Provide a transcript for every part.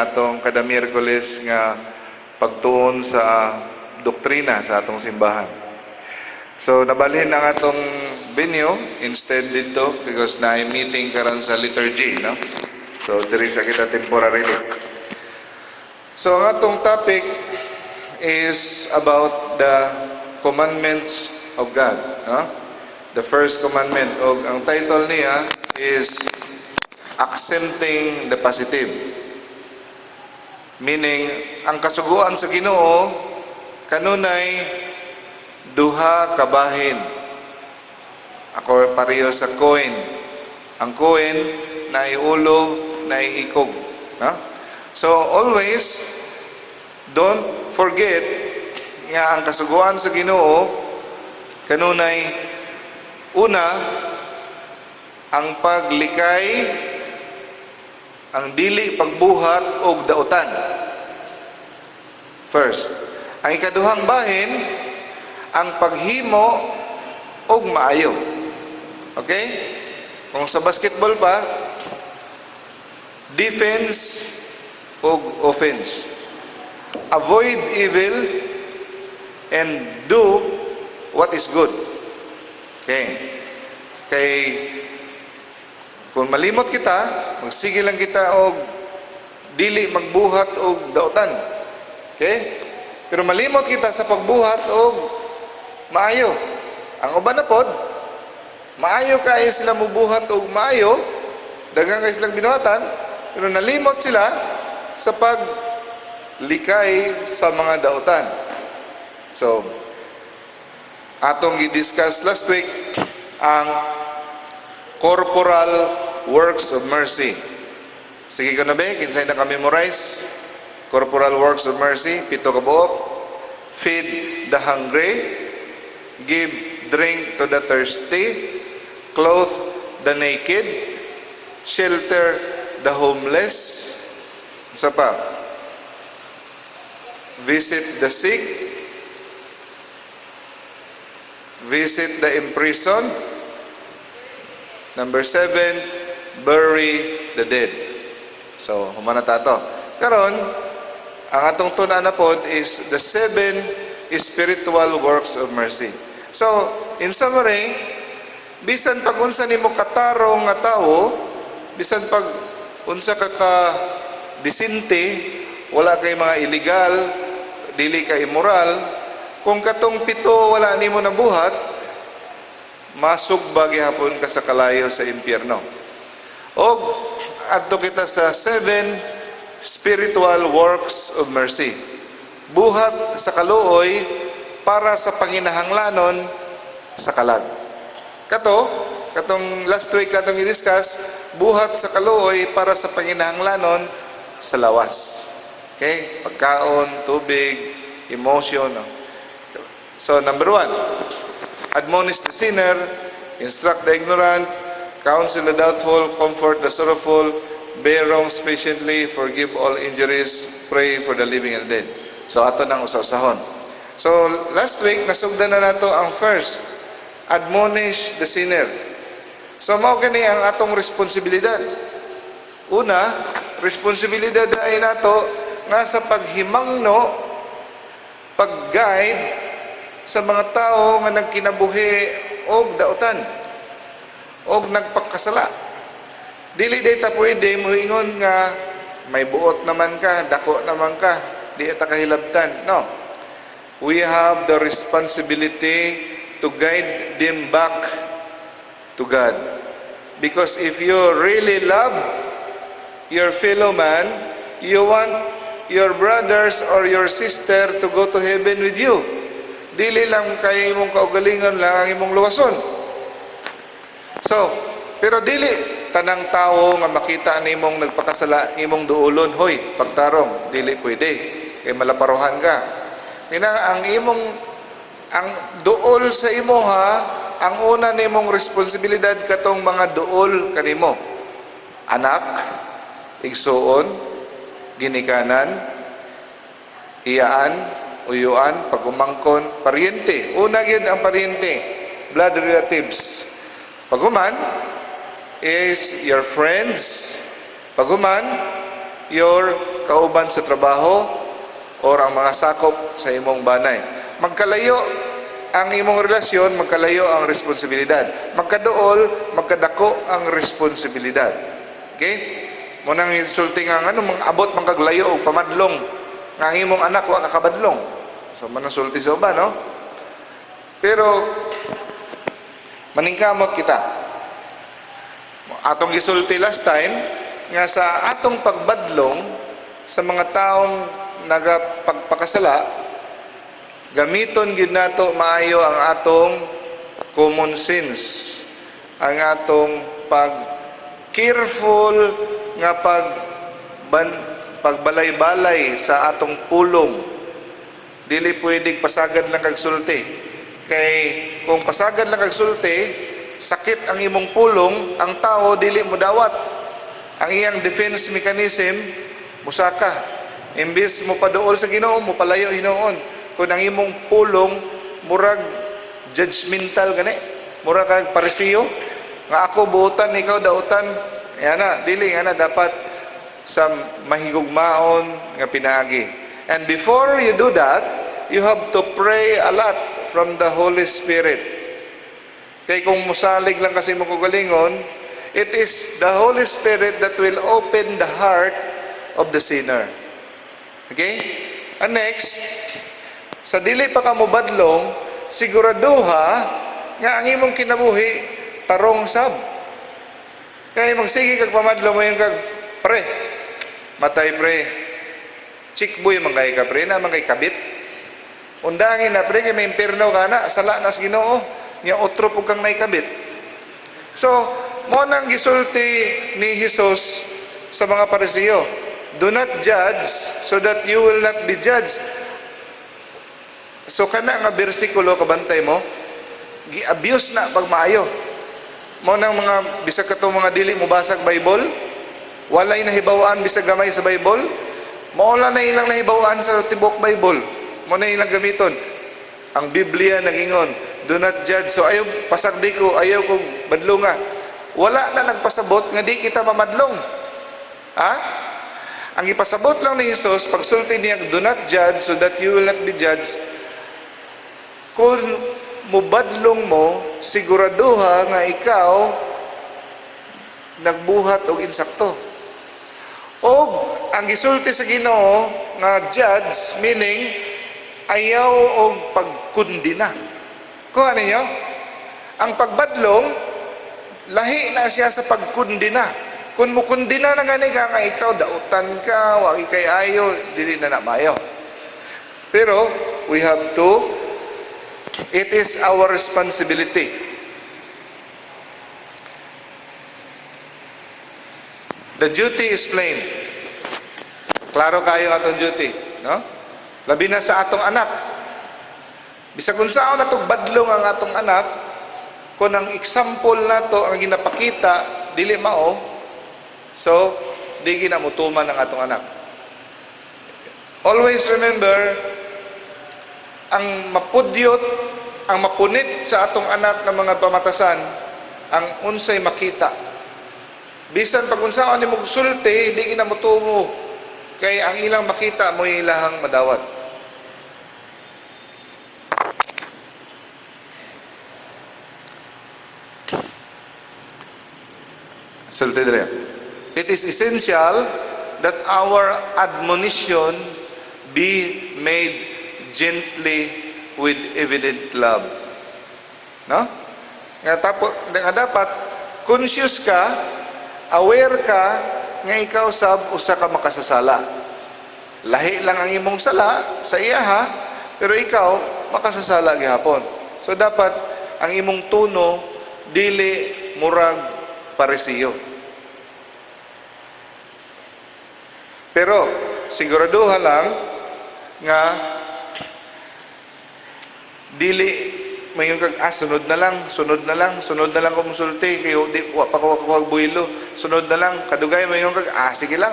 atong kada Miyerkules nga pagtuon sa doktrina sa atong simbahan. So nabalhin ang atong venue instead dito because na meeting karon sa liturgy, no? So diri sa kita temporarily. So ang atong topic is about the commandments of God, no? The first commandment, o ang title niya is Accenting the Positive. Meaning, ang kasuguan sa Ginoo kanunay duha ka bahin. Ako pareho sa coin. Ang coin na ulo, na ikog. No? So always don't forget nga ang kasuguan sa Ginoo kanunay una ang paglikay, ang dili pagbuhat og dautan. First, ang ikaduhang bahin ang paghimo og maayo. Okay? Kung sa basketball pa, defense og offense. Avoid evil and do what is good. Okay. Kay kung malimot kita, magsige lang kita og dili magbuhat og dautan. Okay? Pero malimot kita sa pagbuhat og maayo. Ang uban na pod, maayo kay sila mubuhat og maayo, daghang kay silang binuhatan, pero nalimot sila sa paglikay sa mga dautan. So, atong i-discuss last week ang corporal works of mercy. Sige ko na ba? Kinsay na ka-memorize? Corporal works of mercy, 7 ka buok. Feed the hungry, give drink to the thirsty, clothe the naked, shelter the homeless. Isa pa? Visit the sick, visit the imprisoned. Number 7, bury the dead. So, humana tato. Karon, ang atong tuna na pod is the 7 spiritual works of mercy. So, in summary, bisan pag unsa nimo katarong nga tawo, bisan pag unsa ka disinte, wala kay mga illegal, dili ka immoral, kung katong 7 wala nimo nabuhat, masugba gihapon ka sa kalayo sa impyerno. Og adto kita sa 7 spiritual works of mercy. Buhat sa kaluoy para sa panginahanglanon sa kalag. Katong last week katong i-discuss, buhat sa kaluoy para sa panginahanglanon sa lawas. Okay? Pagkaon, tubig, emotion. So number 1, admonish the sinner, instruct the ignorant, counsel the doubtful, comfort the sorrowful, bear wrongs patiently, forgive all injuries, pray for the living and dead. So ato nang usaw-usahon. So last week nasugdan na nato ang first, admonish the sinner. So mao kani ang atong responsibilidad. Una, responsibilidad ay nato nga sa paghimangno, pag-guide sa mga tao nga nagkinabuhi og dautan og nagpakasala. Dili data pwede moingon nga may buot naman ka, dako naman ka, di ata kahilabtan. No. We have the responsibility to guide them back to God. Because if you really love your fellow man, you want your brothers or your sister to go to heaven with you. Dili lang kay imong kaugalingon lang ang imong luwason. So, pero dili tanang tao nga makita nimong nagpakasala imong duolon, hoy, pagtarong, dili pwede. Kay malaparuhan ka. Kaya ang duol sa imo ha, ang una nimong responsibilidad katong mga duol kanimo. Anak, igsuon, ginikanan, iyaan, uyuan, pagumangkon, paryente. Una gyud ang paryente, blood relatives. Paguman is your friends. Paguman, your kauban sa trabaho or ang mga sakop sa imong banay. Magkalayo ang imong relasyon, magkalayo ang responsibilidad. Magkaduol, magkadako ang responsibilidad. Okay? Munang insulti nga mga abot magkaglayo o pamadlong nga ang imong anak wa kakabadlong. So manang sulti sa uban, no? Pero maningkamot kita. Atong gisulti last time nga sa atong pagbadlong sa mga taong nagapagpakasala, gamiton gid nato maayo ang atong common sense, ang atong careful nga pagbalay-balay sa atong pulong. Dili pwedeng pasagad lang kag sulti. Kay kung pasagad lang kag sulti, sakit ang imong pulong, ang tao dili mo dawat. Ang iyang defense mechanism musaka. Imbis mo paduol sa Ginoo, mo palayo Hinoon. Kung ang imong pulong murag judgmental gani, murag kag parisiyo nga ako buotan, ikaw dautan. Yan na, dili nga na dapat sa mahigugmaon nga pinaagi. And before you do that, you have to pray a lot from the Holy Spirit. Kaya kung musalig lang kasi mo kugalingon, it is the Holy Spirit that will open the heart of the sinner. Okay? And next, sa dili pa ka mo badlong, siguraduha nga ang imong kinabuhi tarong sab. Kaya magsige kag pamadlong mo yung kag pre. Matay pre. Chikboy mangay ka pre na mangay kabit. Undangin na pre kay may impierno ka na sala nas Ginoo nya otro pug kang naikabit. So, mo nang gisulti ni Jesus sa mga Parisiyo, do not judge so that you will not be judged. So kana nga bersikulo kabantay mo, gi-abuse na pag maayo. Mo nang mga bisag kato mga dili mo basag Bible, walay nahibawaan bisag gamay sa Bible, maula na ilang nahibawaan sa tibok Bible. Mo na ilang gamiton. Ang Biblia nagingon, do not judge. So ayaw pasagdi ko, ayaw ko badlonga. Wala na nagpasabot nga di kita mamadlong. Ha? Ang ipasabot lang ni Jesus, pagsulti niya, do not judge so that you will not be judged. Kung mubadlong mo, siguraduha nga ikaw nagbuhat og insakto. O ang gisulti sa Ginoo nga judge, meaning ayaw og pagkundina. Kuha ninyo? Ang pagbadlong, lahi na siya sa pagkundina. Kung mukundina na gani ka nga ikaw, dautan ka, wagi kay ayo, dili na mayo. Pero, we have to, it is our responsibility. The duty is plain. Klaro kayo atong duty, no? Labi na sa atong anak. Bisag kung saan natong badlong ang atong anak, kung ang example nato ang ginapakita dili mao, so di ginamutuman ang atong anak. Always remember, ang mapudyot, ang mapunit sa atong anak ng mga pamatasan, ang unsay makita. Bisan pag unsaon nimo sulti, di ginamutungo kay ang ilang makita mo ilahang madawat. Sulti dire. It is essential that our admonition be made gently with evident love. No? Nga dapat conscious ka, aware ka nga ikaw sab usa ka makasasala. Lahi lang ang imong sala sa iya ha, pero ikaw makasasala gihapon. So dapat ang imong tono dili murag parisiyo. Pero siguraduha lang nga dili mayon kag sunod na lang ko musulti kay di wa pa ko buhilo, sunod na lang kadugay mayon kag sige lang.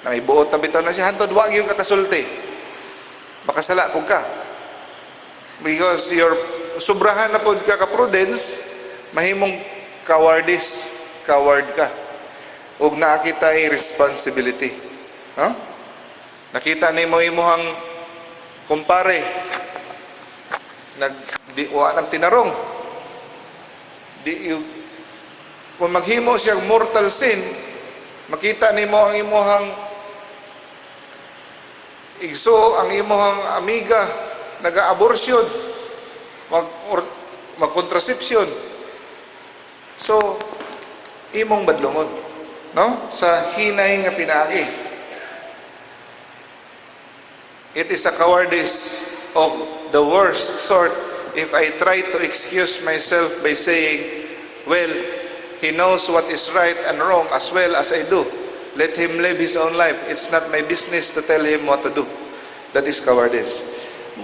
Na may buot na bitaw na siya hantod wa gyud ka kasulti. Makasala pug ka. Because your sobrahan na pud ka prudence, mahimong coward ka. Ug naa kitay responsibility. Huh? Nakita nimo imuhang kumpare wa nang tinarong. Kung maghimo siya mortal sin, makita nimo ang imuhang igso, ang imuhang amiga naga-abortion, mag-contraception. So, imong badlungon, no? Sa hinay nga pinaagi. It is a cowardice of the worst sort if I try to excuse myself by saying, well, he knows what is right and wrong as well as I do. Let him live his own life. It's not my business to tell him what to do. That is cowardice.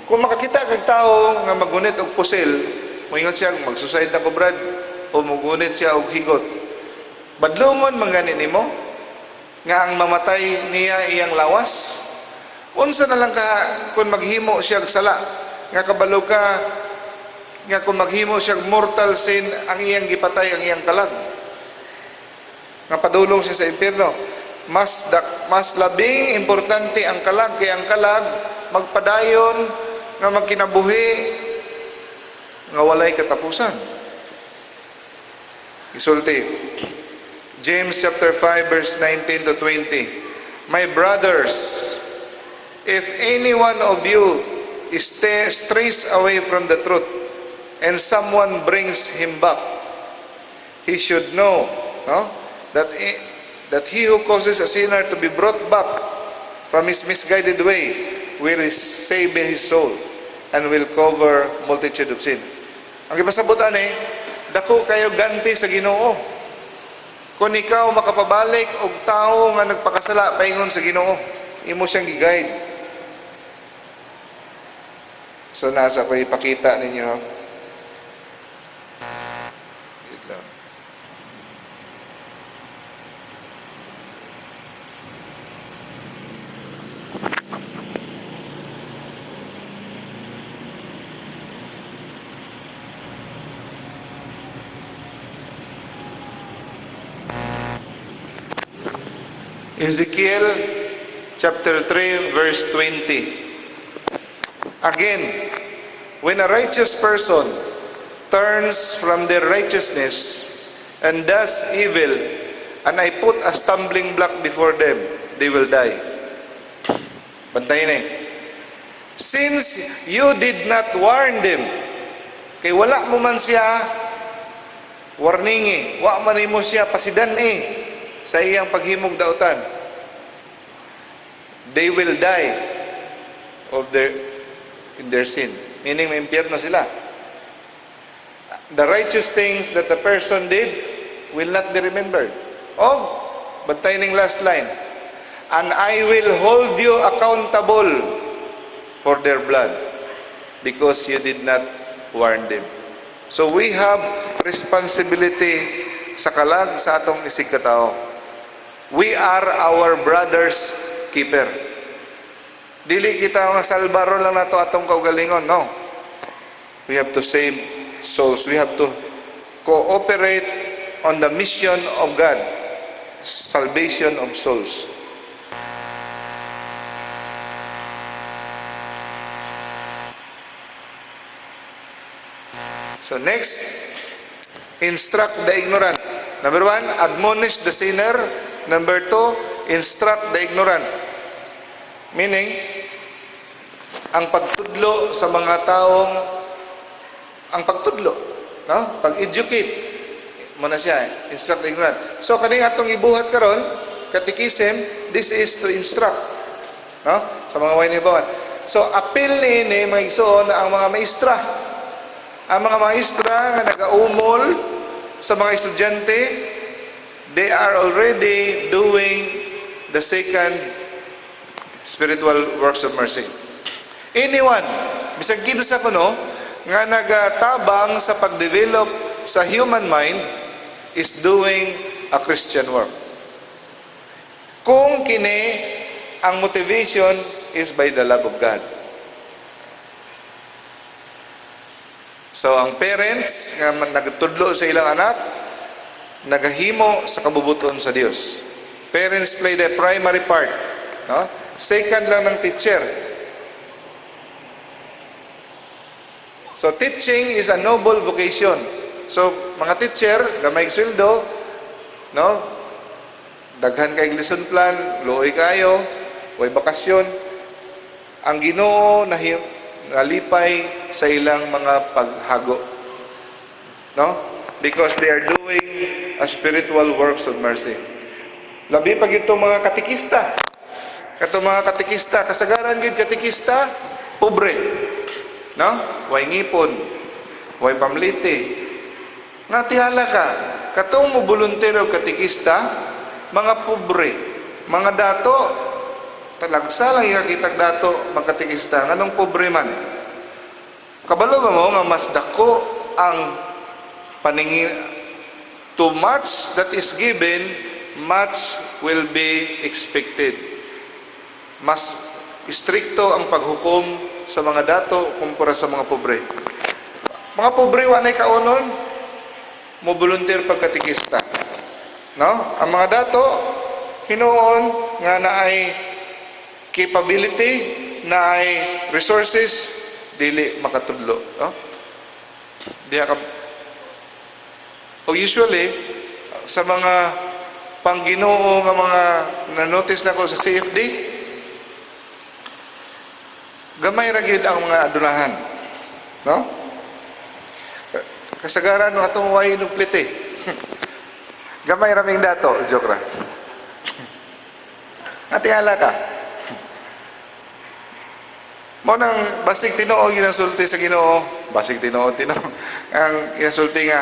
Kung makakita kag tao nga magunit og pusil, moingon siya mag-suicide na ko, Brad, o magunit siya og higot, badlungon man gani nimo nga ang mamatay niya iyang lawas. Unsa na lang ka kung maghimo siya og sala nga kabalo ka nga kung maghimo siya og mortal sin, ang iyang gipatay ang iyang kalag nga padulong siya sa impierno. Mas labing importante ang kalag kay ang kalag magpadayon nga magkinabuhi nga walay katapusan. Isulti James chapter 5 verse 19 to 20. My brothers, if any one of you strays away from the truth and someone brings him back, he should know, no, that he who causes a sinner to be brought back from his misguided way will save his soul and will cover multitude of sin. Ang ipasabutan dako kayo ganti sa Ginoo. Kung ikaw makapabalik og tao nga nagpakasala paingon sa Ginoo, imo siyang gi-guide. So nasa ko ipakita ninyo. Wait lang. Ezekiel chapter 3 verse 20. Again, when a righteous person turns from their righteousness and does evil, and I put a stumbling block before them, they will die. Bantayin Since you did not warn them, kay wala mo man siya warning wa man mo siya pasidan sa iyang paghimog dautan, they will die in their sin. Meaning may impyerno sila. The righteous things that the person did will not be remembered. Bantay ning last line. And I will hold you accountable for their blood because you did not warn them. So we have responsibility sa kalag sa atong isig katao. We are our brother's keeper. Dili kita nga salbaro lang nato atong kaugalingon, no. We have to save souls. We have to cooperate on the mission of God, salvation of souls. So next, instruct the ignorant. Number 1, admonish the sinner. Number 2, instruct the ignorant. Meaning, ang pagtudlo sa mga taong, ang pagtudlo, no? Pag-educate mo na siya, instruct the ignorant. So, kaning atong ibuhat karon, catechism, this is to instruct, no? Sa mga waynibawan. So, appeal ni mga igsoon ang mga maestra. Ang mga maestra nga nag-aumol sa mga estudyante, they are already doing the second spiritual works of mercy. Anyone, bisag kinsa kuno nga nagatabang sa pag-develop sa human mind is doing a Christian work. Kung kini ang motivation is by the love of God. So ang parents nga nagtudlo sa ilang anak, nagahimo sa kabubuton sa Dios. Parents play the primary part, no? Second lang ng teacher. So teaching is a noble vocation. So mga teacher, gamay sweldo, no? Daghan kay lesson plan, luoy kayo, way bakasyon. Ang Ginoo nalipay sa ilang mga paghago. No? Because they are doing a spiritual works of mercy. Labi pag itong mga katikista. Katong mga katikista, kasagaran gid katikista, pobre. No? Way ngipon, way pamliti. Nga tihala ka, katong mo volunteer og katikista, mga pobre, mga dato, talagsa lang ikakitag dato, magkatikista, nganong pobre man. Kabalo ba mo nga mas dako ang paningin, too much that is given, much will be expected. Mas istrikto ang paghukom sa mga dato kumpara sa mga pobre. Mga pobre, wanay kaunon, mo volunteer pagkatikista. No? Ang mga dato, hinuon nga naay capability, naay resources, dili makatudlo. No? Diya ka. O usually, sa mga pangginoo nga mga na-notice na ko sa CFD, gamay ra gyud ang mga adunahan. No? Kasagaran no atong way nuplite. Gamay raming dato, joke ra. Atihala ka. Mo nang basig Tinoo ginasulti sa Ginoo, basig Tinoo ang ginasulti nga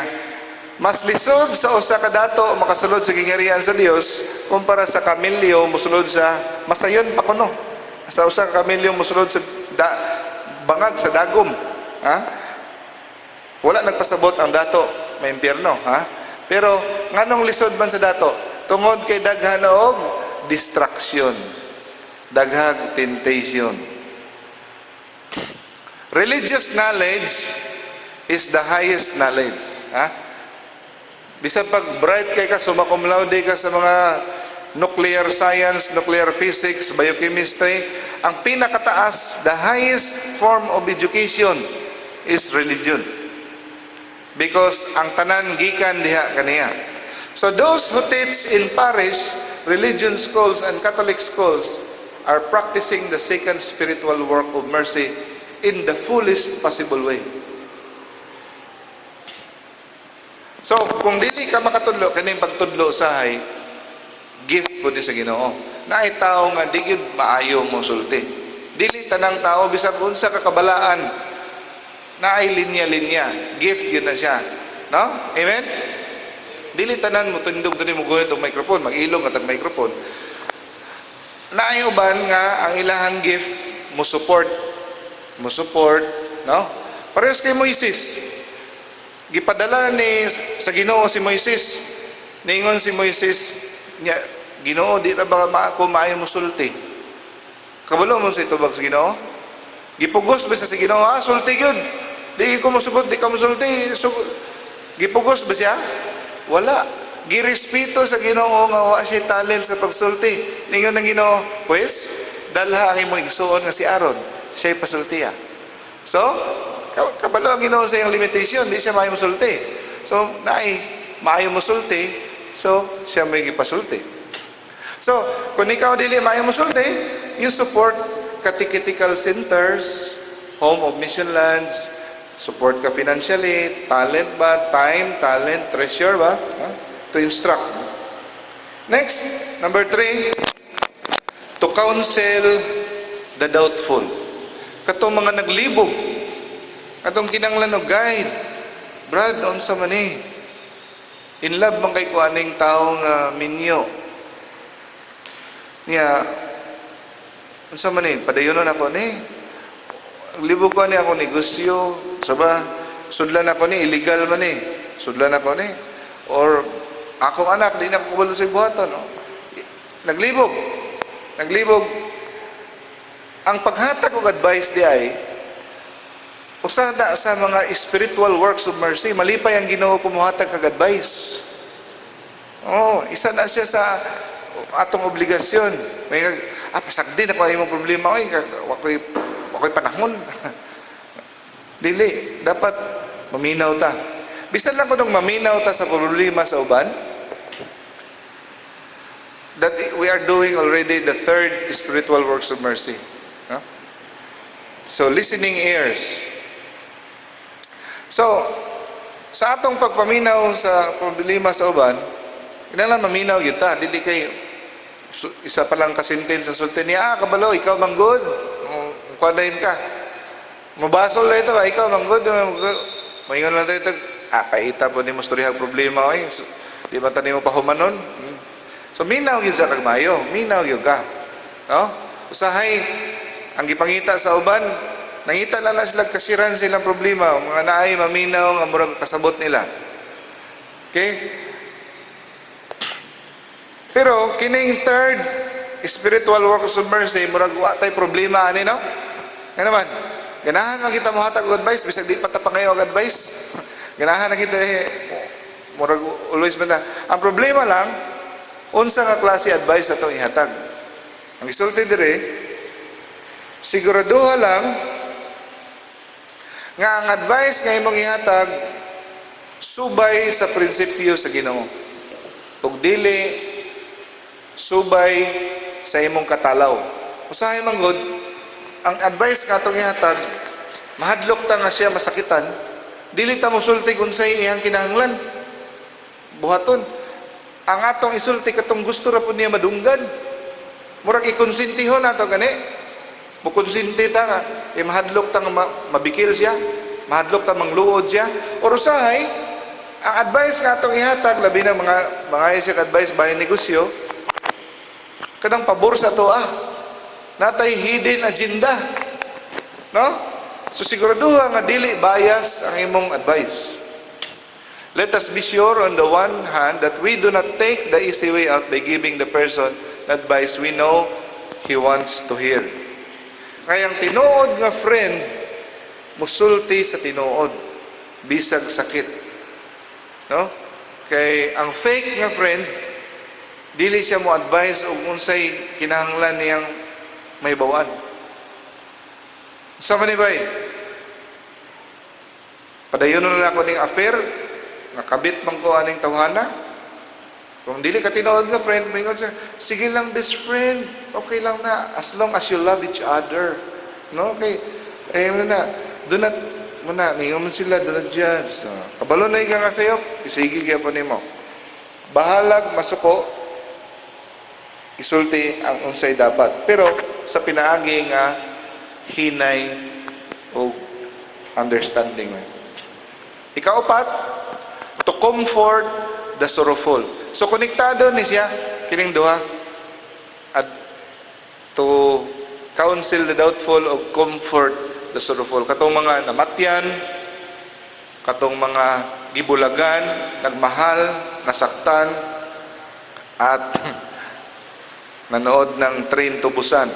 mas lisod sa usa ka dato makasulod sa gingharian sa Dios kumpara sa kamilyo mosulod sa masayon pa kuno. Sa usa ka kamilyo mosulod sa bangag sa dagom, ha? Wala nagpasabot ang dato, may impyerno, ha? Pero nganong lisod man sa dato? Tungod kay daghan og distraction, daghang temptation. Religious knowledge is the highest knowledge, ha? Bisan pag bright kay ka, summa cum laude ka sa mga nuclear science, nuclear physics, biochemistry, ang pinakataas, the highest form of education is religion. Because ang tanan gikan diha kaniya. So those who teach in parish, religion schools and Catholic schools are practicing the second spiritual work of mercy in the fullest possible way. So kung dili ka makatudlo kaning pagtudlo usahay, gift po di sa Ginoo. Naay tao nga di gyud maayo mo sulti. Dili tanang tao bisag unsa ka kabalaan naay linya-linya, gift gyud na siya. No? Amen? Dili tanan mo tindog diri mo gunit og microphone, mag-ilong at microphone. Naay uban nga ang ilahang gift mo support, no? Parehas kay Moises. Gipadala ni sa Ginoo si Moises. Ningon si Moises nya, Ginoo di ra ba ako maayo mosulti? Kabalo mo sa itubag sa Ginoo? Gipugos ba sa Ginoo? Sulti gyud. Di ko musugot, di ka musulti. Gipugos ba siya? Wala. Girespeto sa Ginoo nga wa siya talent sa pagsulti. Ningon ng Ginoo, pues, dalha ang imong igsuon nga si Aaron. Siya'y pasultiya. So, kabalo ang Ginoo sa iyang limitation, di siya maayo musulti. So, maayo musulti, so, siya may gipasulti. So, kung ikaw dili maayo musulti, you support catechetical centers, home of mission lands, support ka financially, talent ba, time, talent, treasure ba, to instruct. Next, number 3, to counsel the doubtful. Katong mga naglibog, katong kinanglan og guide, Brad, unsa man ni? In love man kay ko aning taong minyo. Niya, unsa man ni? Padayonon ako ni. Libog ko ni ako negosyo, saba, sudlan ako ni, illegal man ni. Sudlan ako ni. Or, akong anak, di na ako kabalo sa ibuhatan. No? Naglibog. Ang paghatag og advice di ay, usada sa mga spiritual works of mercy, malipay ang Ginoo kumuhatag kag advice. Oh, isa na siya sa atong obligasyon. May pasagdi na ko imong problema, oy, wakoy panahon. Dili, dapat maminaw ta. Bisan lang ko nung maminaw ta sa problema sa uban, that we are doing already the third spiritual works of mercy. No? So, listening ears. So, sa atong pagpaminaw sa problema sa uban, kailangan maminaw yun ta. Dili kay isa pa lang kasintin sa sultan niya, kabalo, ikaw manggod. Kwadahin ka. Mabasol na ito, ikaw manggod. Mahingon lang tayo, paita po ni mo storyhag problema. Ay, di ba tayo mo pahumanon? So, minaw yun sa kagmayo. Minaw yun ka. No? Usahay, ang gipangita sa uban, nangita lang na sila kasiran silang problema. Mga naay, maminaw, ang murag kasabot nila. Okay? Pero, kining third spiritual works of mercy, murag watay problema, ano, no? Ano naman? Ganahan lang kita mo hatag og advice, bisag di pa ta pangayo og advice. Ganahan na kita, murag always man na. Ang problema lang, unsa nga klase advice atong ihatag. Ang isulti dire, siguraduha lang nga ang advice nga imong ihatag subay sa prinsipyo sa Ginoo. Ug dili subay sa imong katalaw. Usahay manggod, ang advice nga atong ihatag, mahadlok ta nga siya masakitan, dili ta mosulti unsay iyang kinahanglan. Buhaton. Ang atong isulti katong gusto ra pud niya madunggan. Murag ikonsentihon nato gani. Mukonsinti ta nga, mahadlok ta nga mabikil siya, mahadlok ta mangluod siya. Or usahay, ang advice nga atong ihatag, labi na mga isip advice bahay negosyo, kanang pabor sa to natay hidden agenda, no? So siguraduha nga dili bias ang imong advice. Let us be sure on the one hand that we do not take the easy way out by giving the person advice we know he wants to hear. Kaya ang tinuod nga friend musulti sa tinuod bisag sakit, no? Kay ang fake nga friend dili siya mo advise og unsay kinahanglan niyang may bawaan. Sa manibay, padayon na ako ning affair, nakabit man ko aning tawhana. Kung dili ka tinuod nga friend, mingon siya, sige lang best friend, okay lang na, as long as you love each other. No? Okay, na, do not, muna, mingon man sila, do not judge. So, kabalo na nga sa'yo, isigi kaya po nimo. Bahalag, masuko, isulti ang unsay dapat. Pero, sa pinaagi nga, hinay o understanding. Ikaapat, to comfort the sorrowful. So, konektado ni siya, kining duha, at to counsel the doubtful o comfort the sorrowful. Katong mga namatyan, katong mga gibulagan, nagmahal, nasaktan, at nanood ng train to Busan.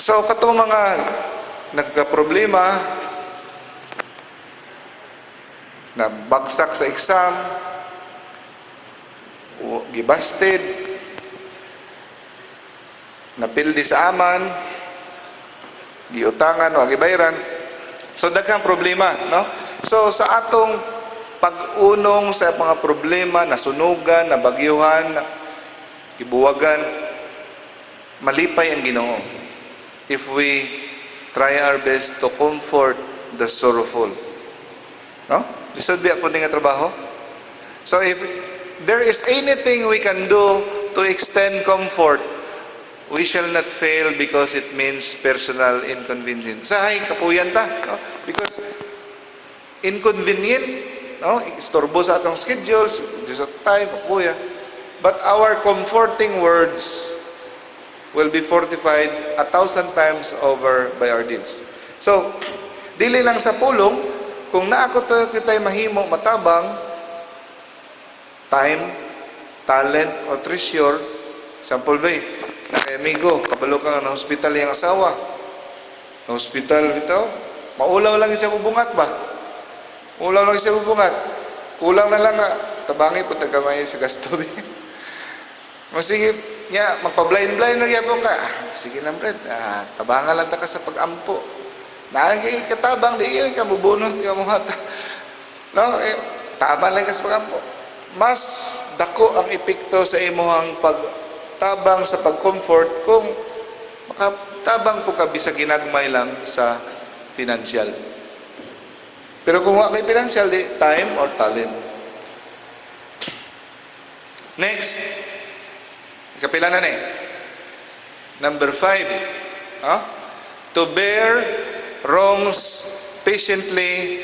So, katong mga nagka-problema, na bagsak sa exam, gibasted, napildi sa aman, giutangan o gibayran. So daghang problema, no? So sa atong pag-unong sa mga problema, nasunugan, nabagyuhan, gibuwagan, malipay ang Ginoo if we try our best to comfort the sorrowful. No? This would be ako nga trabaho. So if there is anything we can do to extend comfort, we shall not fail because it means personal inconvenience. Sahay, kapuyan ta. No? Because inconvenient, no? Istorbo sa atong schedules, just at time, kapuya. But our comforting words will be fortified 1,000 times over by our deeds. So, dili lang sa pulong, kung naako to kita'y mahimo matabang, time, talent, o treasure, sample ba na kay amigo, kabalo ka na hospital yung asawa. Na hospital ito, maulaw lang siya bubungat ba? Ulaw lang siya bubungat. Kulang na lang nga, tabangi po tagamay sa gasto. O sige, ya, magpa-blind-blind na gyapon ka. Sige lang, Brad. Tabangan lang ta ka sa pag-ampo. Naagay katabang, di ka bubunot ka mo hata. No? Tabang lang ka sa pag-ampo. Mas dako ang epekto sa imuhang pagtabang sa pag-comfort kung makatabang po ka bisag ginagmay lang sa financial. Pero kung wala kay financial, di time or talent. Next, kapila na Number 5, to bear wrongs patiently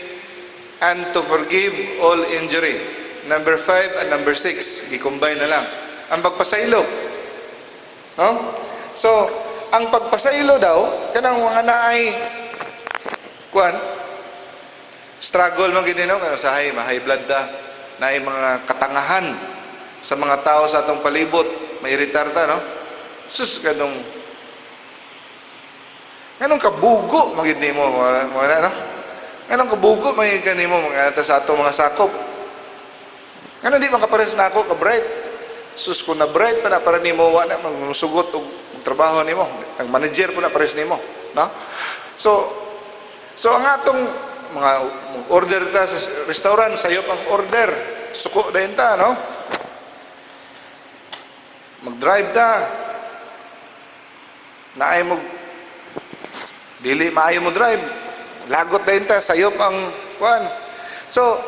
and to forgive all injury. Number 5 and number 6, i-combine na lang. Ang pagpasaylo. No? So, ang pagpasaylo daw, kanang mga naay, struggle man gini, no? Sa high blood da, naay mga katangahan sa mga tao sa atong palibot, may retarda, no? Sus, ganong kabugo magid nimo mga no? Ganong kabugo magid kanimo mga sa atong mga sakop. Ngano di man kapares na ako ka bright. Sus ko na bright pa na para nimo wa na magsugot og trabaho nimo. Ang manager po na pares nimo, no? So ang atong mga order ta sa restaurant, sayop ang order. Suko dayon ta, no? Mag-drive ta. Naay mo dili maayo mo drive. Lagot dayon ta, sayop ang kuan. So,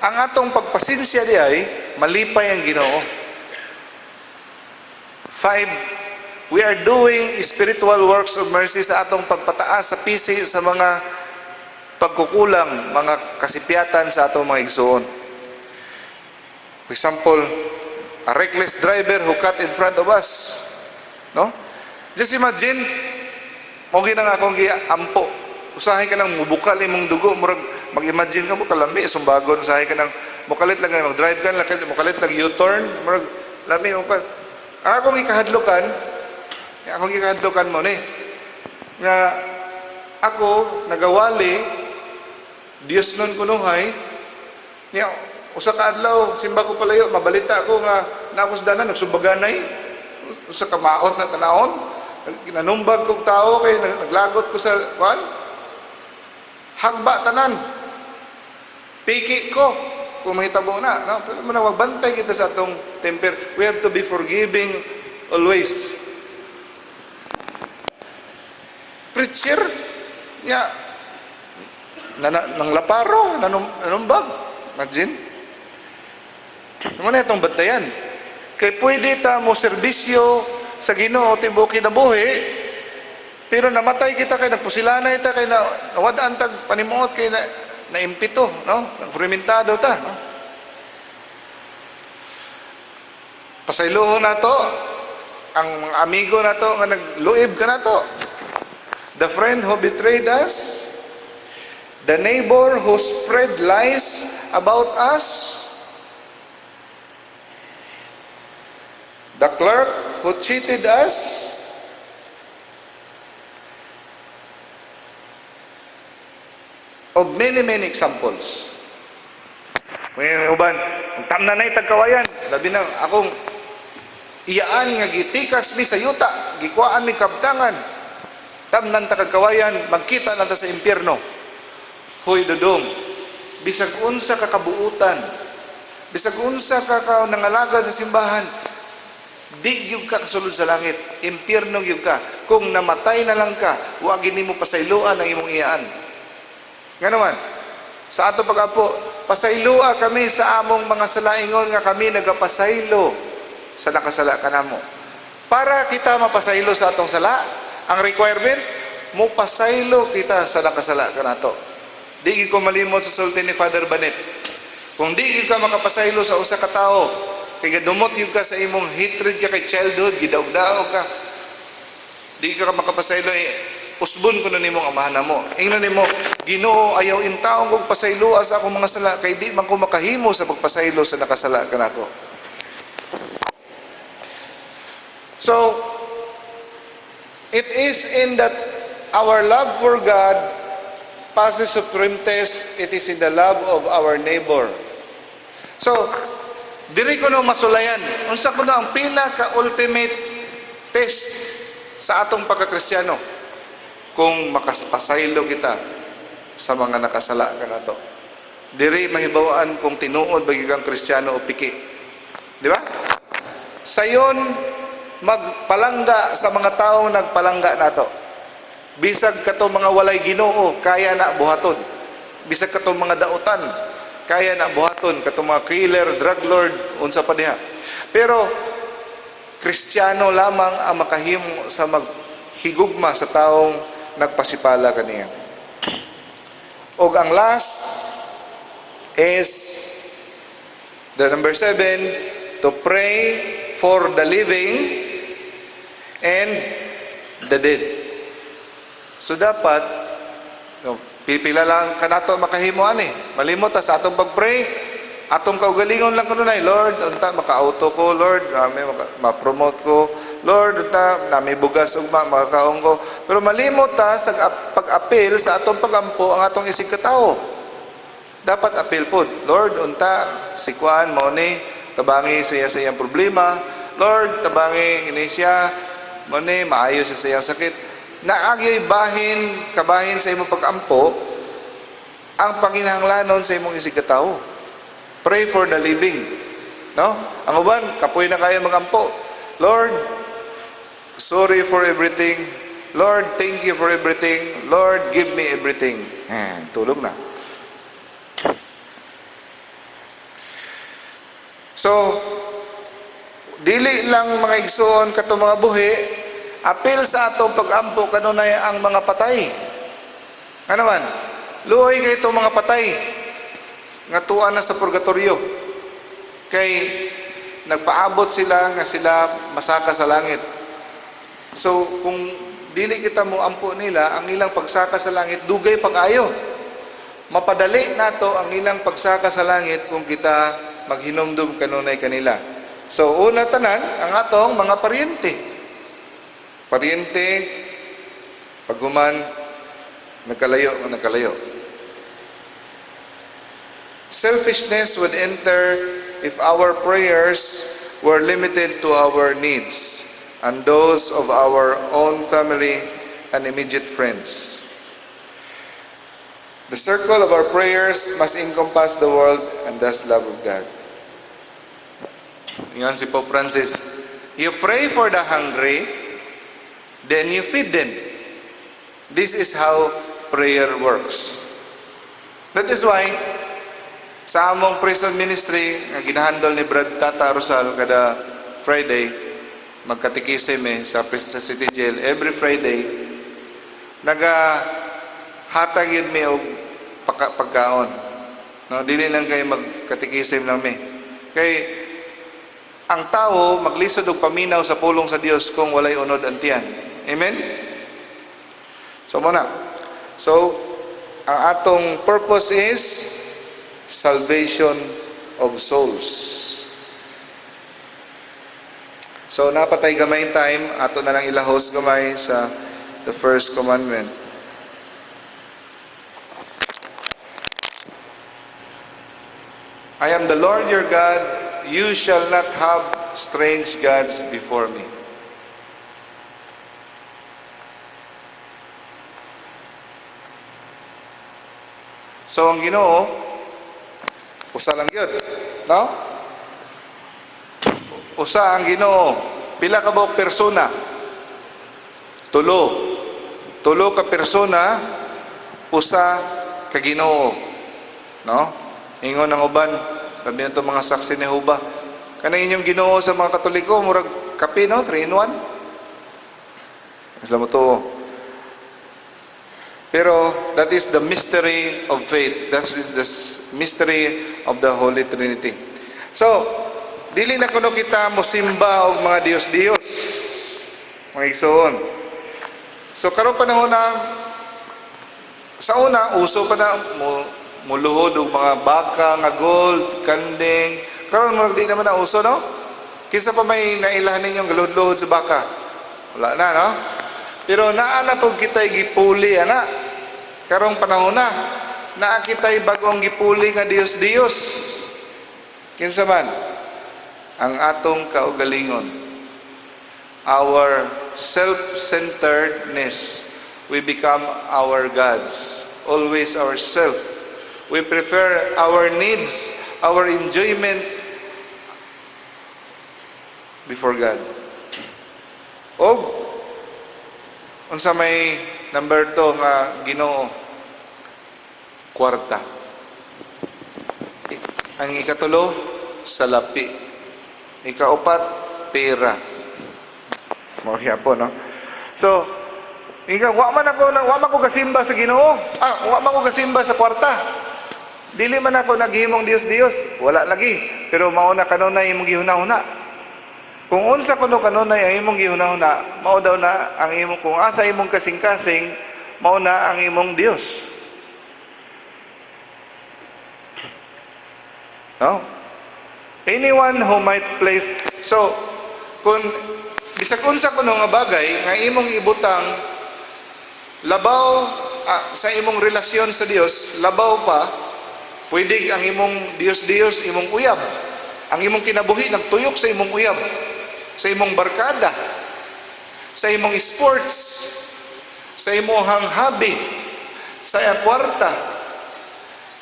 ang atong pagpasensya di ay malipay ang Ginoo. 5, we are doing spiritual works of mercy sa atong pagpataas sa pisi sa mga pagkukulang, mga kasipyatan sa atong mga igsoon. For example, a reckless driver who cut in front of us. No? Just imagine, mo ginang akong giampo. Usahay ka nang mubukal imong dugo, mag-imagine ka mo kalambi, sumbagon, usahay ka nang mukalit lang, mag-drive ka, mukalit lang U-turn, lami mo pa. Ang akong ikahadlokan mo ni, nga ako, nagawali, Diyos nun kunuhay, niya, usa ka adlaw, simba ko palayo, mabalita ako nga napusdanan, nagsubaganay, usa ka maot na tanahon, nanumbag kong tao, kay naglagot ko sa, hagba tanan, piki ko, kung mahitabo na, no? Pero magbantay kita sa atong temper, we have to be forgiving always. Preacher, niya, nang laparo, nanumbag, imagine. Muna itong bantayan. Kay pwede ta mo serbisyo sa Ginoo tibuok kinabuhi, pero namatay kita kay nagpusilanay ta kay nawadaan tag panimuot kay naimpito, no? Nagferimentado ta, no? Pasayloho na to ang mga amigo na to nga nagluib ka na to. The friend who betrayed us, the neighbor who spread lies about us, the clerk who cheated us, of many examples. May uban, tamna na tagkawayan, labi na akong iyaan nga gitikas mi sa yuta, gikuaan mi kabtangan, tamnan ta kagkawayan, magkita na ta sa impyerno. Hoy dodong, bisag unsa ka kabuutan, bisag unsa ka nangalagad sa simbahan, di gyud ka kasulod sa langit, impyerno gyud ka. Kung namatay na lang ka, wa gini mo pasayloan ang imong iyaan. Nga naman, sa ato pag-apo, pasaylua kami sa among mga salaingon nga kami nagapasaylo sa nakasala kanamo. Para kita mapasaylo sa atong sala, ang requirement, mo pasaylo kita sa nakasala kanato. Di ko malimot sa sulti ni Father Banet. Kung di ka makapasaylo sa usa ka tawo, kay gadumot yun ka sa imong hatred ka kay childhood, gidaog-daog ka, di ka makapasaylo, usbon ko na nimong amahan mo. Ingnan nimo, Ginoo, ayaw intaong kong pasaylo sa akong mga sala, kay di man ko makahimo sa pagpasaylo sa nakasala kanako. So, it is in that our love for God passes supreme test, it is in the love of our neighbor. So, Diri ko no masulayan. Unsa kuno ang pinaka-ultimate test sa atong pagkakristyano kung makaspasaylo kita sa mga nakasala kanato. Diri mahibawaan kung tinuod bagi kang Kristiyano o piki. Di ba? Sayon magpalangga sa mga taong nagpalangga nato. Bisag kato mga walay Ginoo, kaya na buhaton. Bisag kato mga dautan, kaya na buhaton. Kato mga killer, drug lord, unsa pa diha. Pero Kristiyano lamang ang makahimo sa maghigugma sa taong nagpasipala kaniya. Og ang last is the number 7, to pray for the living and the dead. So dapat pipila lang kanato makahimo ani. Malimot ta sa atong pag-pray, atong kaugalingon lang kanunay, Lord, unta maka-auto ko, Lord, ma-promote ko, Lord, unta nami bugas ug makakaon ko. Pero malimot ta sa pag-apil sa atong pagampo ang atong isig ka tawo. Dapat apil pod, Lord, unta si kuan mao ni tabangi siya sa iyang problema, Lord, tabangi ini siya mao ni maayo siya sa iyang sakit. Naagyoy kabahin sa imong pag-ampo ang panginahanglanon sa imong isig ka tawo. Pray for the living, no? Ang uban kapoy na kaya magampo. Lord, sorry for everything. Lord, thank you for everything. Lord, give me everything. Tulog na. So, dili lang mga igsoon kato mga buhi, apil sa atong pag-ampo kanunay ang mga patay. Ano man? Luoy kay itong mga patay nga tuan na sa purgatorio. Kay nagpaabot sila nga sila masaka sa langit. So, kung dili kita mo ampo nila, ang ilang pagsaka sa langit, dugay pag-ayo. Mapadali nato ang ilang pagsaka sa langit kung kita maghinumdum kanunay kanila. So, una tanan, ang atong mga paryente. Paryente, paghuman, nagkalayo. Selfishness would enter if our prayers were limited to our needs and those of our own family and immediate friends. The circle of our prayers must encompass the world and thus love of God. Yan si Pope Francis. You pray for the hungry, then you feed them. This is how prayer works. That is why sa among prison ministry nga ginahandle ni Brad Tata Rosal kada Friday, magkatikisim sa City Jail every Friday, nagahatag yun mi og pagkaon. No, dili lang kayo magkatikisim lang mi. Kay ang tao maglisod og paminaw sa pulong sa Dios kung walay unod ang tiyan. Amen? So muna. So ang atong purpose is salvation of souls. So napatay gamay time, ato na lang ilahos gamay sa the first commandment. I am the Lord your God, you shall not have strange gods before me. So ang Ginoo usa lang yun, no? Usa ang Ginoo. Pila ka ba persona? Tulo ka persona, usa ka Ginoo, no? Ingon ang uban, sabi nito mga saksi ni Jehovah, kanang inyong Ginoo sa mga Katoliko, murag kape, no? 3 in 1. Islam mo to. Pero that is the mystery of faith. That is the mystery of the Holy Trinity. So, dili na kuno kita mosimba og mga Dios-Dios. Mga igsoon. So karon panahon na sa una uso pa na muluhod og mga baka nga gold, kanding. Karon mo di naman na uso, no? Kinsa pa may nailahan ninyong galuhod-luhod sa baka? Wala na, no? Pero naana po kita'y gipuli, ana. Karong panahon na, naa kita'y bagong gipuli nga Dios-Dios. Kinsa man? ang atong kaugalingon. Our self-centeredness, we become our gods, always ourself. We prefer our needs, our enjoyment before God. O, unsa may number 2 nga Ginoo, kwarta. Ang ikatulo, salapi. Ikaupat, pera. Mawag po, no? So, wa man ko kasimba sa Ginoo. Wa man ko kasimba sa kwarta. Dili man ako naghimong Dios-Dios. Wala lagi. Pero mauna kanunay imong gihuna-huna. Kung unsa kuno kanunay ang imong gihuna-huna, mao daw na ang imong, kung asa imong kasing-kasing, mao na ang imong Dios. No? Anyone who might place, so kung bisag unsa kuno nga bagay nga imong ibutang labaw sa imong relasyon sa Dios, labaw pa, pwede ang imong Dios-Dios imong uyab. Ang imong kinabuhi nagtuyok sa imong uyab, sa imong barkada, sa imong sports, sa imong hobby, sa kwarta.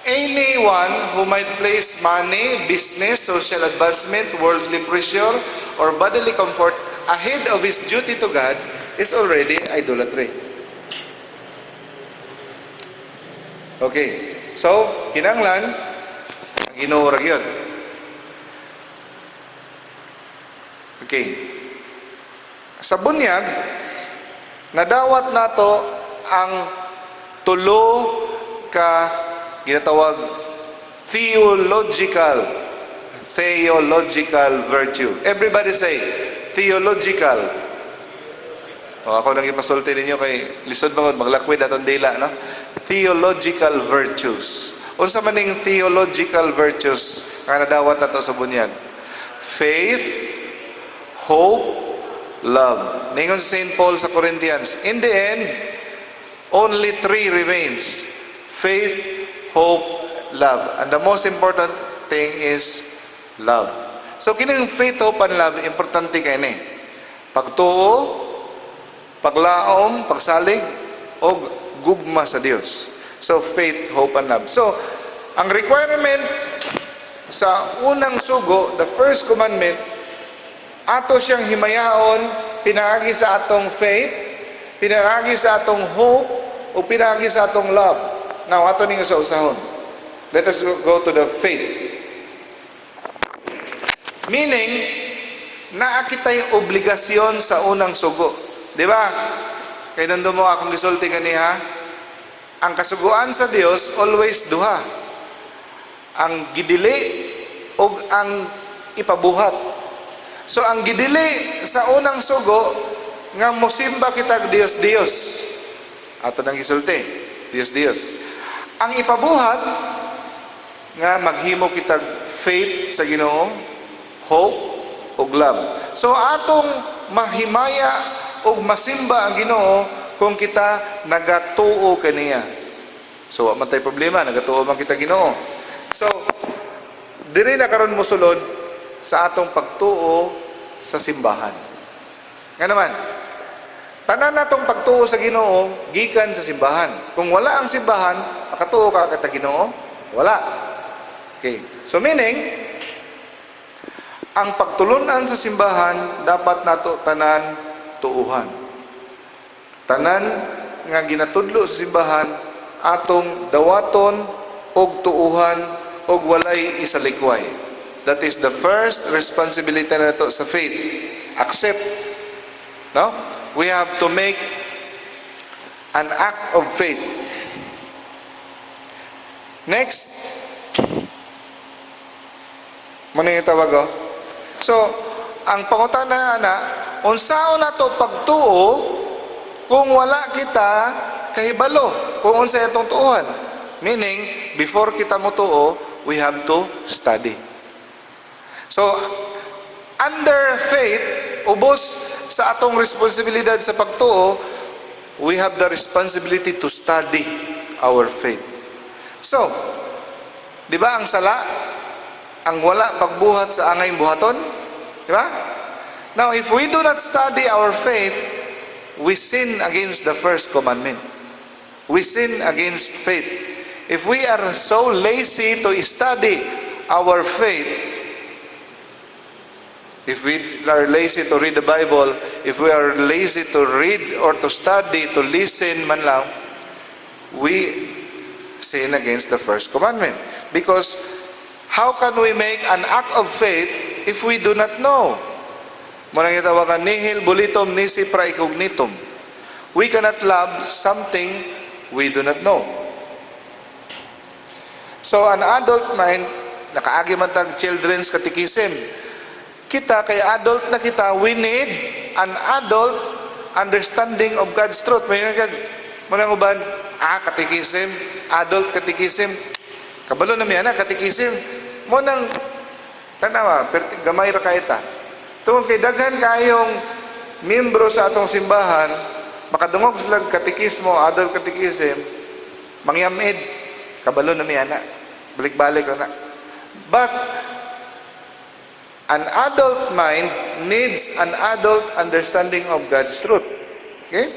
Anyone who might place money, business, social advancement, worldly pleasure, or bodily comfort ahead of his duty to God is already idolatry. Okay, so kinanglan Ginoo ra gyud. Okay, sa bunyag nadawat nato ang tulo ka ginatawag theological virtue. Everybody say theological. Ako nang ipasulti ninyo kay lisod bangod maglakwid atong dila, no? Theological virtues. Unsa man ning theological virtues nga nadawat nato sa bunyag? Faith, hope, love. Ningon si St. Paul sa Corinthians, in the end, only 3 remains. Faith, hope, love. And the most important thing is love. So kining faith, hope, and love, importante kay ni. Pagtuo, paglaom, pagsalig, o gugma sa Dios. So faith, hope, and love. So ang requirement sa unang sugo, the first commandment, ato siyang himayaon, pinaagi sa atong faith, pinaagi sa atong hope, o pinaagi sa atong love. Now, ato ninyo sa usahon. Let us go to the faith. Meaning, naa kitay obligasyon sa unang sugo. Di ba? Kaya nandun mo akong gisulti ganiha. Ang kasuguan sa Dios, always duha. Ang gidili o ang ipabuhat. So, ang gidili sa unang sugo, nga mosimba kita Dios-Dios. Ato nang gisulti. Dios-Dios. Ang ipabuhat, nga maghimo kita faith sa Ginoo, hope, ug love. So atong mahimaya ug masimba ang Ginoo kung kita nagatuo kaniya. So wa man tay problema, nagatuo man kita Ginoo. So diri na karon mosulod sa atong pagtuo sa simbahan. Nga naman, tanan natong pagtuo sa Ginoo gikan sa simbahan. Kung wala ang simbahan, makatuo ka kata Ginoo? Wala. Okay. So meaning, ang pagtulunan sa simbahan dapat nato tanan tuuhan. Tanan nga ginatudlo sa simbahan atong dawaton og tuuhan og walay isalikway. That is the first responsibility nato sa faith. Accept. No? We have to make an act of faith. Next, muna yung tawag, oh. So, ang pangutana na, unsaon na to pagtuo kung wala kita kahibalo, kung unsa itong tuuhan. Meaning, before kita mo tuo, we have to study. So, under faith, ubos sa atong responsibilidad sa pagtuo, we have the responsibility to study our faith. So, di ba ang sala, ang wala pagbuhat sa angay buhaton? Di ba? Now, if we do not study our faith, we sin against the first commandment. We sin against faith. If we are so lazy to study our faith, if we are lazy to read the Bible, if we are lazy to read or to study, to listen man lang, we sin against the first commandment. Because how can we make an act of faith if we do not know? Muna nga tawagan, nihil bulitum nisi praecognitum. We cannot love something we do not know. So, an adult mind, nakaagi man tag children's catechism. Kita, kay adult na kita, we need an adult understanding of God's truth. May nga, muna uban, catechism, adult catechism. Kabalo na miya na, catechism. Munang, tanawa, gamay ra kaita. Tungkol kay daghan kayong membro sa atong simbahan, makadungog sila katekismo, adult catechism, mangyamid, kabalo na miya na. Balik-balik na. But, an adult mind needs an adult understanding of God's truth. Okay?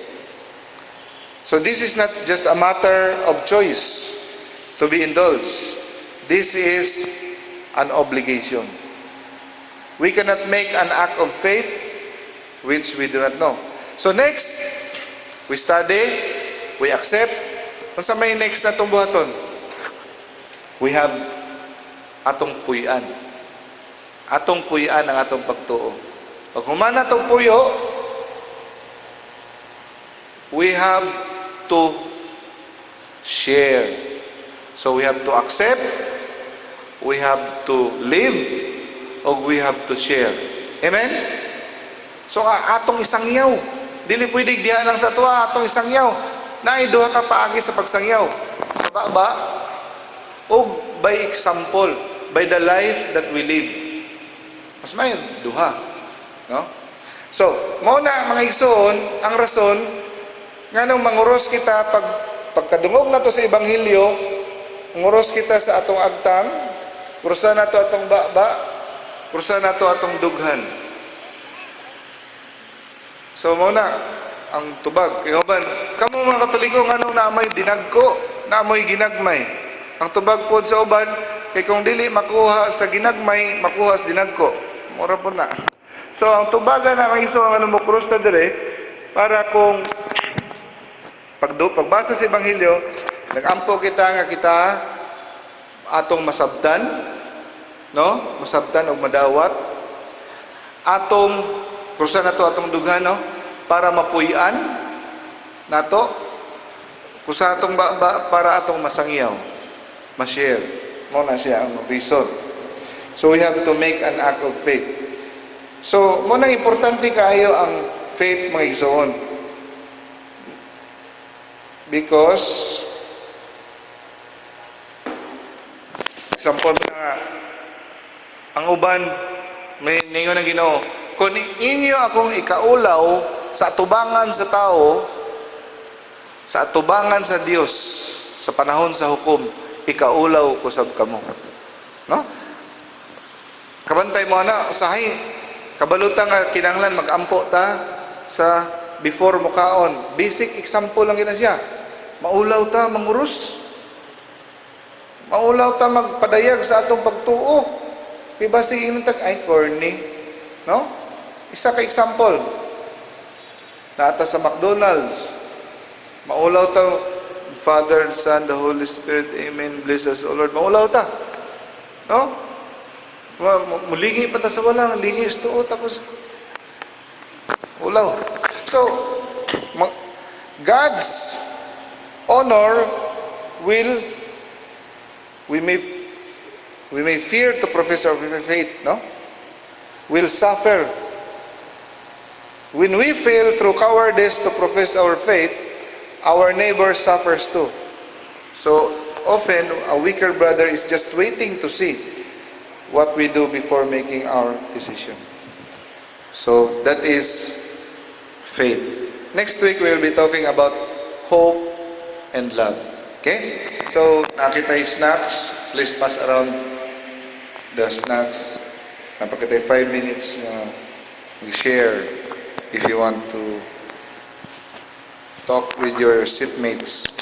So this is not just a matter of choice to be indulged. This is an obligation. We cannot make an act of faith which we do not know. So next, we study, we accept. Kung sa may next na itong buhaton, we have atong puyan. Atong puyan ang atong pagtuo. Pag humana itong puyo, we have to share. So we have to accept, we have to live, o we have to share. Amen? So atong isangyaw. Dili pwede diha lang sa tuwa, atong isangyaw. Naiduha ka paagi sa pagsangyaw. Sa baba, o by example, by the life that we live. Mas may duha. No? So, mauna mga igsoon, ang rason, nga nung manguros kita, pagkadungog na to sa Ebanghelyo, manguros kita sa atong agtang, kurusa na to atong baba, kurusa na to atong dughan. So, mauna, ang tubag. Kaya ba, kamo mga Katoliko, nga nung naamoy dinagko, naamoy ginagmay. Ang tubag po sa uban, kay kung dili makuha sa ginagmay, makuha sa dinagko. Mura po na. So, ang tubagan na mga iso, ang mukrus na dire, para kung pagbasa sa Ebanghelyo, nagampo kita nga kita atong masabtan, no? Masabtan o madawat. Atong, krusa na to atong dughan, no? Para mapuyan nato. Krusa atong para atong masangyaw. Ma-share. Mo na siya ang reason. So we have to make an act of faith. So, mo nang importante kayo ang faith mga igsoon. Because example na ang uban may ninyo na Ginoo, kung inyo akong ikaulaw sa atubangan sa tao, sa atubangan sa Dios, sa panahon sa hukom, ikaulaw ko sab kamo. No? Kabantay mo na, usahay, kabalutan nga kinanglan mag-ampo ta sa before mo kaon. Basic example lang gina siya. Maulaw ta mangurus. Maulaw ta magpadayag sa atong pagtuo. Diba si inutag, ay corny. No? Isa ka example. Naata sa McDonald's. Maulaw ta, Father, Son, the Holy Spirit, Amen, bless us, O Lord. Maulaw ta. No? Mulingi pa ta sa wala. Lingi istuo tapos ulaw. So, God's honor we may fear to profess our faith, no? Will suffer. When we fail through cowardice to profess our faith, our neighbor suffers too. So, often, a weaker brother is just waiting to see what we do before making our decision. So, that is faith. Next week, we will be talking about hope and love. Okay? So, nakita yung snacks. Please pass around the snacks. napakatay 5 minutes na mag-share if you want to talk with your seatmates.